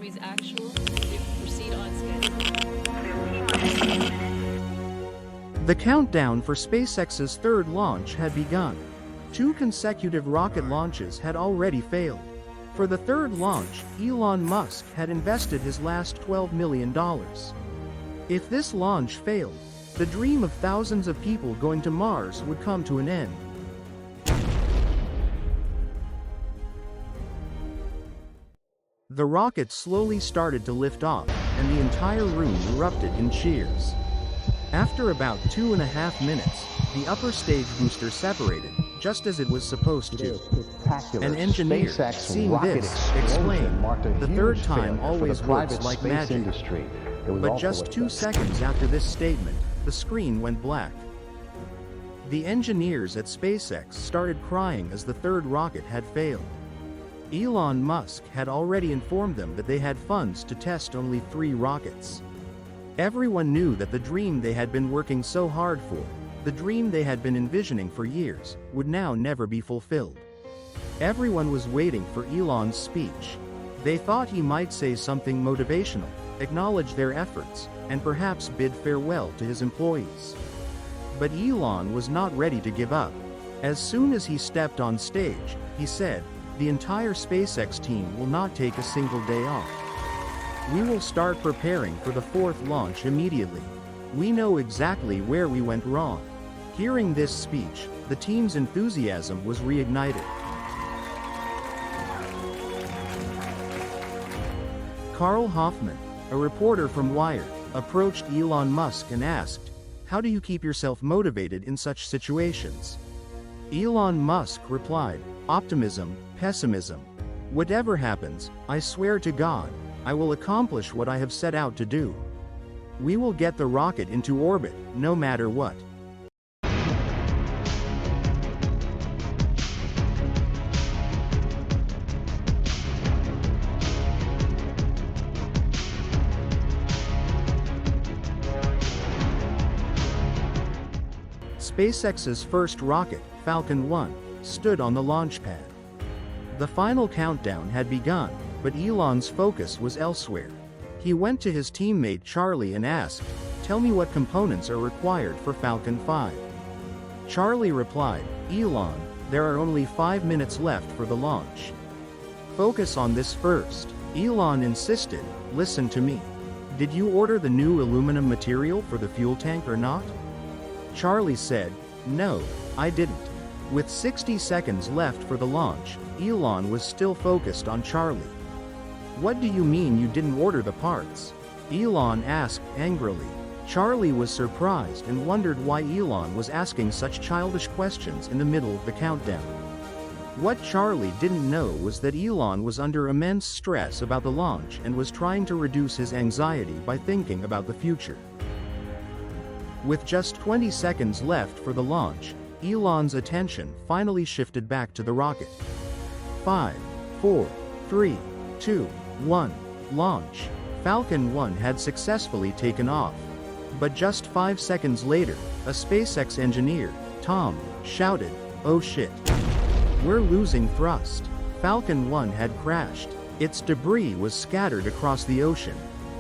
Army's actual to proceed on schedule. The countdown for SpaceX's third launch had begun. 2 consecutive rocket launches had already failed. For the third launch, Elon Musk had invested his last $12 million. If this launch failed, the dream of thousands of people going to Mars would come to an end. The rocket slowly started to lift off, and the entire room erupted in cheers. After about 2.5 minutes, the upper stage booster separated, just as it was supposed to. An engineer, seeing this, explained, "The third time always works like magic." But just 2 seconds after this statement, the screen went black. The engineers at SpaceX started crying as the third rocket had failed. Elon Musk had already informed them that they had funds to test only 3 rockets. Everyone knew that the dream they had been working so hard for, the dream they had been envisioning for years, would now never be fulfilled. Everyone was waiting for Elon's speech. They thought he might say something motivational, acknowledge their efforts, and perhaps bid farewell to his employees. But Elon was not ready to give up. As soon as he stepped on stage, he said, "The entire SpaceX team will not take a single day off. We will start preparing for the 4th launch immediately. We know exactly where we went wrong." Hearing this speech, the team's enthusiasm was reignited. Carl Hoffman, a reporter from Wired, approached Elon Musk and asked, "How do you keep yourself motivated in such situations?" Elon Musk replied, "Optimism, pessimism. Whatever happens, I swear to God, I will accomplish what I have set out to do. We will get the rocket into orbit, no matter what." SpaceX's first rocket, Falcon 1, stood on the launch pad. The final countdown had begun, but Elon's focus was elsewhere. He went to his teammate Charlie and asked, "Tell me what components are required for Falcon 5. Charlie replied, "Elon, there are only 5 minutes left for the launch. Focus on this first." Elon insisted, "Listen to me. Did you order the new aluminum material for the fuel tank or not?" Charlie said, "No, I didn't." With 60 seconds left for the launch, Elon was still focused on Charlie. "What do you mean you didn't order the parts?" Elon asked angrily. Charlie was surprised and wondered why Elon was asking such childish questions in the middle of the countdown. What Charlie didn't know was that Elon was under immense stress about the launch and was trying to reduce his anxiety by thinking about the future. With just 20 seconds left for the launch, Elon's attention finally shifted back to the rocket. 5, 4, 3, 2, 1, launch. Falcon 1 had successfully taken off. But just 5 seconds later, a SpaceX engineer, Tom, shouted, "Oh shit. We're losing thrust." Falcon 1 had crashed. Its debris was scattered across the ocean.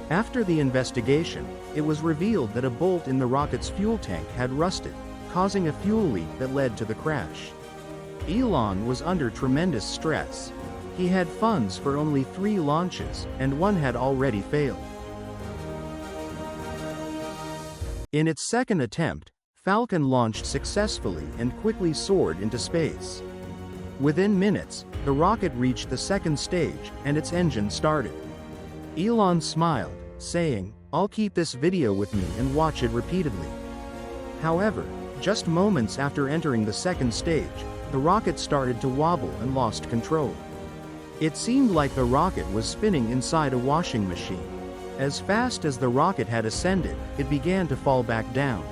After the investigation, it was revealed that a bolt in the rocket's fuel tank had rusted, causing a fuel leak that led to the crash. Elon was under tremendous stress. He had funds for only 3 launches, and 1 had already failed. In its second attempt, Falcon launched successfully and quickly soared into space. Within minutes, the rocket reached the second stage, and its engine started. Elon smiled, saying, "I'll keep this video with me and watch it repeatedly." However, just moments after entering the second stage, the rocket started to wobble and lost control. It seemed like the rocket was spinning inside a washing machine. As fast as the rocket had ascended, it began to fall back down.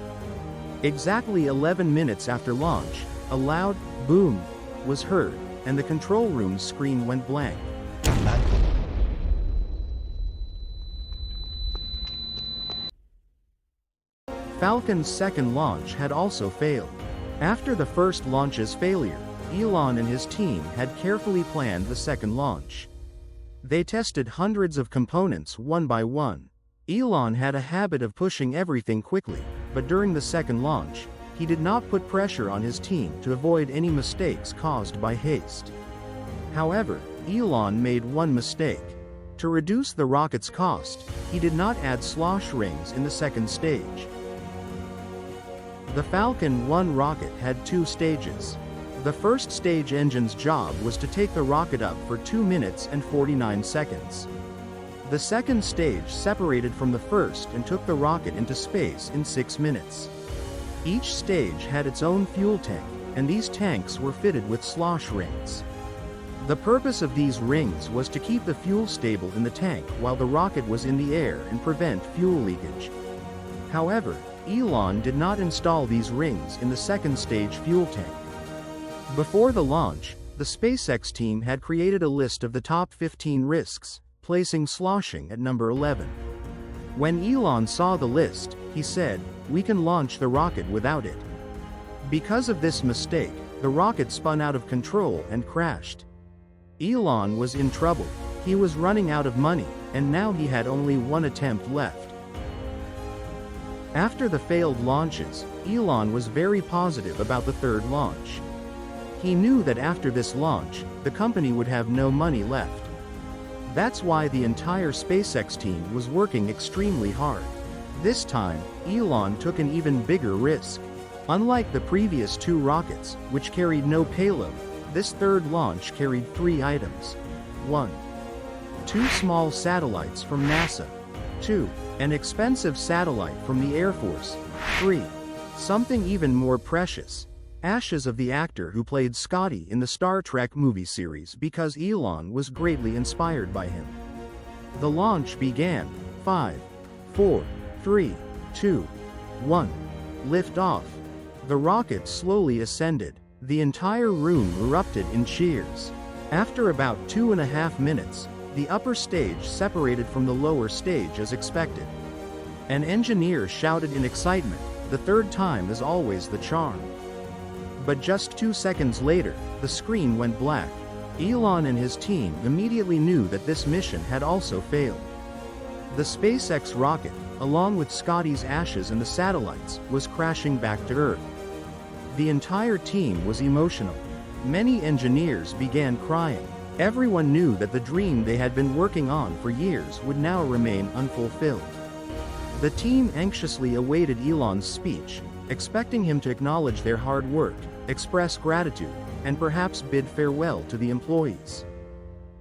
Exactly 11 minutes after launch, a loud boom was heard, and the control room's screen went blank. Falcon's second launch had also failed. After the first launch's failure, Elon and his team had carefully planned the second launch. They tested hundreds of components one by one. Elon had a habit of pushing everything quickly, but during the second launch, he did not put pressure on his team to avoid any mistakes caused by haste. However, Elon made one mistake. To reduce the rocket's cost, he did not add slosh rings in the second stage. The Falcon 1 rocket had 2 stages. The first stage engine's job was to take the rocket up for 2 minutes and 49 seconds. The second stage separated from the first and took the rocket into space in 6 minutes. Each stage had its own fuel tank, and these tanks were fitted with slosh rings. The purpose of these rings was to keep the fuel stable in the tank while the rocket was in the air and prevent fuel leakage. However, Elon did not install these rings in the second stage fuel tank. Before the launch, the SpaceX team had created a list of the top 15 risks, placing sloshing at number 11. When Elon saw the list, he said, "We can launch the rocket without it." Because of this mistake, the rocket spun out of control and crashed. Elon was in trouble. He was running out of money, and now he had only one attempt left. After the failed launches, Elon was very positive about the third launch. He knew that after this launch, the company would have no money left. That's why the entire SpaceX team was working extremely hard. This time, Elon took an even bigger risk. Unlike the previous 2 rockets, which carried no payload, this third launch carried 3 items. 1. 2 small satellites from NASA. 2. An expensive satellite from the Air Force. 3. Something even more precious. Ashes of the actor who played Scotty in the Star Trek movie series, because Elon was greatly inspired by him. The launch began. 5, 4, 3, 2, 1. Lift off. The rocket slowly ascended. The entire room erupted in cheers. After about 2.5 minutes, the upper stage separated from the lower stage as expected. An engineer shouted in excitement, "The third time is always the charm." But just 2 seconds later, the screen went black. Elon and his team immediately knew that this mission had also failed. The SpaceX rocket, along with Scotty's ashes and the satellites, was crashing back to Earth. The entire team was emotional. Many engineers began crying. Everyone knew that the dream they had been working on for years would now remain unfulfilled. The team anxiously awaited Elon's speech, expecting him to acknowledge their hard work, express gratitude, and perhaps bid farewell to the employees.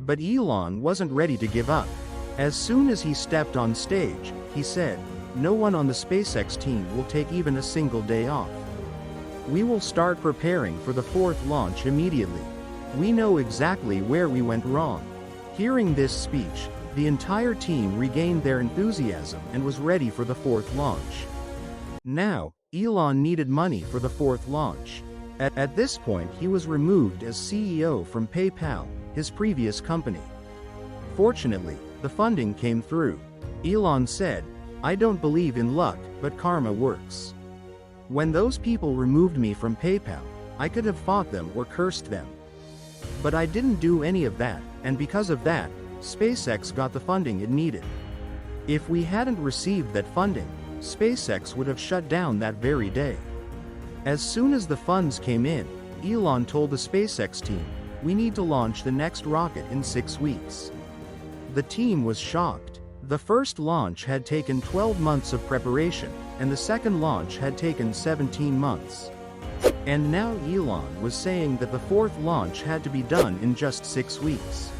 But Elon wasn't ready to give up. As soon as he stepped on stage, he said, "No one on the SpaceX team will take even a single day off. We will start preparing for the 4th launch immediately. We know exactly where we went wrong." Hearing this speech, the entire team regained their enthusiasm and was ready for the 4th launch. Now, Elon needed money for the 4th launch. At this point, he was removed as CEO from PayPal, his previous company. Fortunately, the funding came through. Elon said, "I don't believe in luck, but karma works. When those people removed me from PayPal, I could have fought them or cursed them. But I didn't do any of that, and because of that, SpaceX got the funding it needed. If we hadn't received that funding, SpaceX would have shut down that very day." As soon as the funds came in, Elon told the SpaceX team, "We need to launch the next rocket in 6 weeks." The team was shocked. The first launch had taken 12 months of preparation, and the second launch had taken 17 months. And now Elon was saying that the 4th launch had to be done in just 6 weeks.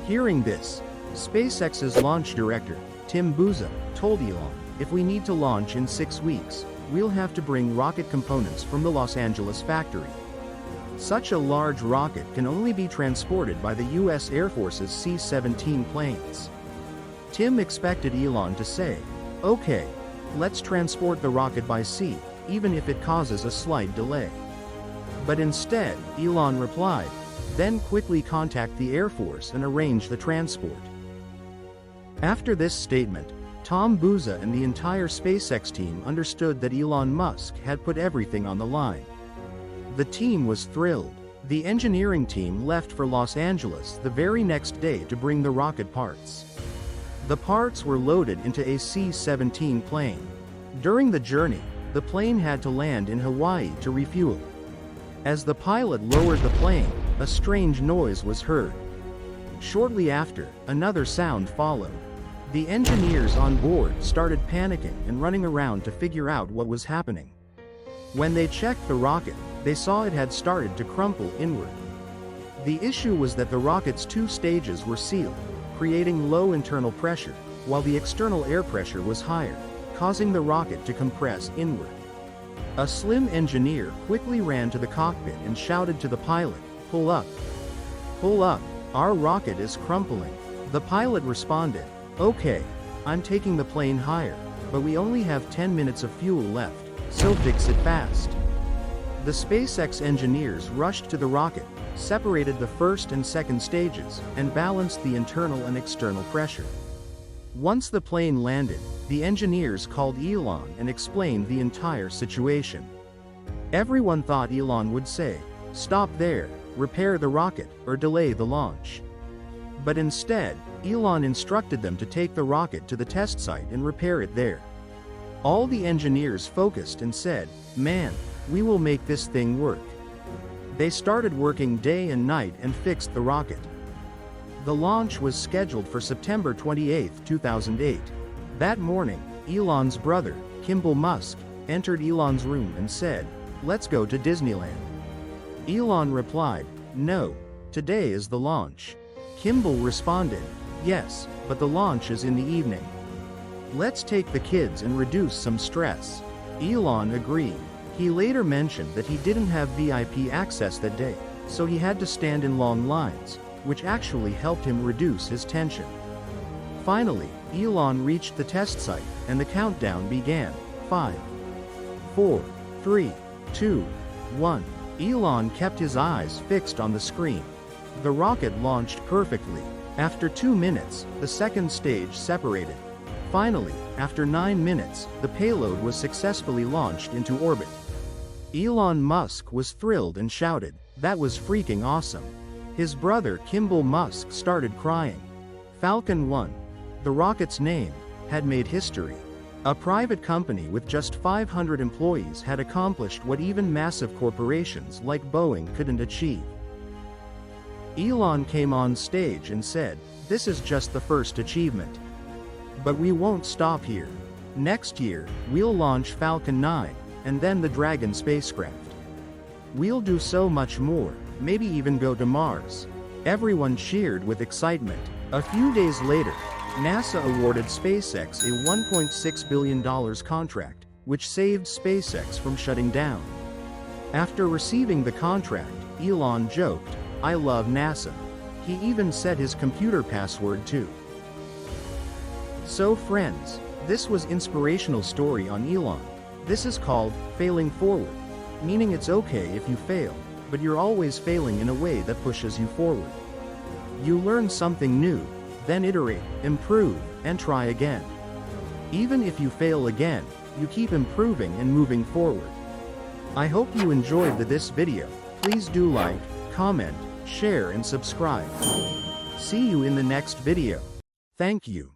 Hearing this, SpaceX's launch director, Tim Booza, told Elon, "If we need to launch in 6 weeks, we'll have to bring rocket components from the Los Angeles factory. Such a large rocket can only be transported by the US Air Force's C-17 planes." Tim expected Elon to say, "Okay, let's transport the rocket by sea, even if it causes a slight delay." But instead, Elon replied, "Then quickly contact the Air Force and arrange the transport." After this statement, Tom Booza and the entire SpaceX team understood that Elon Musk had put everything on the line. The team was thrilled. The engineering team left for Los Angeles the very next day to bring the rocket parts. The parts were loaded into a C-17 plane. During the journey, the plane had to land in Hawaii to refuel. As the pilot lowered the plane, a strange noise was heard. Shortly after, another sound followed. The engineers on board started panicking and running around to figure out what was happening. When they checked the rocket, they saw it had started to crumple inward. The issue was that the rocket's two stages were sealed, creating low internal pressure, while the external air pressure was higher, causing the rocket to compress inward. A slim engineer quickly ran to the cockpit and shouted to the pilot, "Pull up! Pull up! Our rocket is crumpling." The pilot responded, "Okay, I'm taking the plane higher, but we only have 10 minutes of fuel left, so fix it fast." The SpaceX engineers rushed to the rocket, separated the first and second stages, and balanced the internal and external pressure. Once the plane landed, the engineers called Elon and explained the entire situation. Everyone thought Elon would say, "Stop there, repair the rocket, or delay the launch." But instead, Elon instructed them to take the rocket to the test site and repair it there. All the engineers focused and said, "Man, we will make this thing work." They started working day and night and fixed the rocket. The launch was scheduled for September 28, 2008. That morning, Elon's brother, Kimball Musk, entered Elon's room and said, "Let's go to Disneyland." Elon replied, "No, today is the launch." Kimball responded, "Yes, but the launch is in the evening. Let's take the kids and reduce some stress." Elon agreed. He later mentioned that he didn't have VIP access that day, so he had to stand in long lines, which actually helped him reduce his tension. Finally, Elon reached the test site, and the countdown began. 5, 4, 3, 2, 1. Elon kept his eyes fixed on the screen. The rocket launched perfectly. After 2 minutes, the second stage separated. Finally, after 9 minutes, the payload was successfully launched into orbit. Elon Musk was thrilled and shouted, "That was freaking awesome." His brother Kimball Musk started crying. Falcon 1, the rocket's name, had made history. A private company with just 500 employees had accomplished what even massive corporations like Boeing couldn't achieve. Elon came on stage and said, "This is just the first achievement. But we won't stop here. Next year, we'll launch Falcon 9, and then the Dragon spacecraft. We'll do so much more, maybe even go to Mars." Everyone cheered with excitement. A few days later, NASA awarded SpaceX a $1.6 billion contract, which saved SpaceX from shutting down. After receiving the contract, Elon joked, "I love NASA." He even set his computer password too. So friends, this was inspirational story on Elon. This is called failing forward, meaning it's okay if you fail, but you're always failing in a way that pushes you forward. You learn something new, then iterate, improve, and try again. Even if you fail again, you keep improving and moving forward. I hope you enjoyed this video. Please do like, comment, share and subscribe. See you in the next video. Thank you.